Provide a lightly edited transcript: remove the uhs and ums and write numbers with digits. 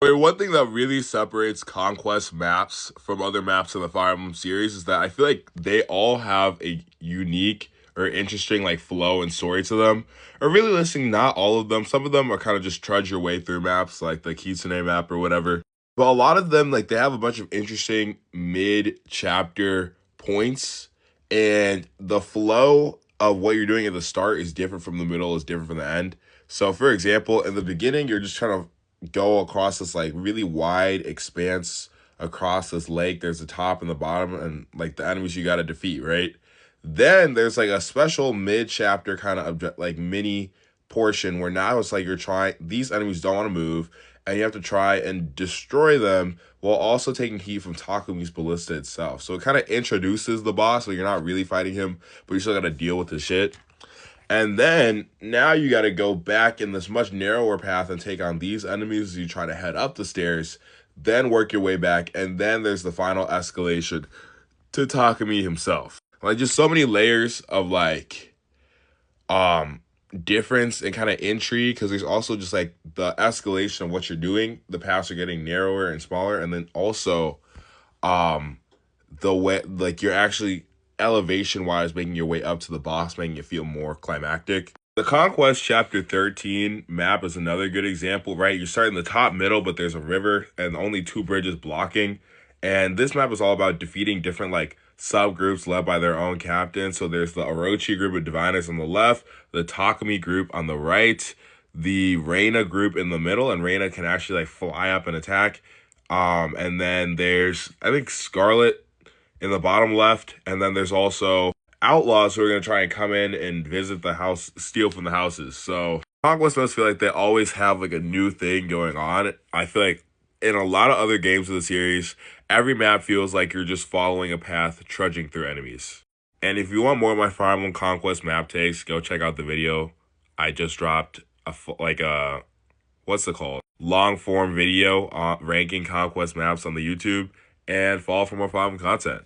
Wait, one thing that really separates Conquest maps from other maps in the Fire Emblem series is that I feel like they all have a unique or interesting like flow and story to them. Or really listening, not all of them. Some of them are kind of just trudge your way through maps, like the Kitsune map or whatever. But a lot of them, like they have a bunch of interesting mid-chapter points, and the flow of what you're doing at the start is different from the middle, is different from the end. So, for example, in the beginning, you're just trying to go across this like really wide expanse across this lake. There's the top and the bottom, and like the enemies you got to defeat, right? Then there's like a special mid chapter kind of like mini portion where now it's like you're trying, these enemies don't want to move, and you have to try and destroy them while also taking heat from Takumi's ballista itself. So it kind of introduces the boss, so you're not really fighting him, but you still got to deal with the shit. And then now you got to go back in this much narrower path and take on these enemies as you try to head up the stairs, then work your way back, and then there's the final escalation to Takumi himself. Like just so many layers of like um difference and kind of intrigue, because there's also just like the escalation of what you're doing. The paths are getting narrower and smaller, and then also um the way like you're actually elevation wise making your way up to the boss, making it feel more climactic. The Conquest Chapter 13 map is another good example, right? You're starting the top middle, but there's a river and only two bridges blocking. And this map is all about defeating different like subgroups led by their own captain. So there's the Orochi group of Diviners on the left, the Takumi group on the right, the Reina group in the middle, and Reina can actually like fly up and attack. And then there's I think Scarlet in the bottom left, and then there's also outlaws who are going to try and come in and visit the house, steal from the houses. So Conquest must feel like they always have like a new thing going on. I feel like in a lot of other games of the series, every map feels like you're just following a path, trudging through enemies. And if you want more of my Fire Emblem Conquest map takes, go check out the video. I just dropped like a what's it called? Long form video ranking Conquest maps on the YouTube, and follow for more Fire Emblem content.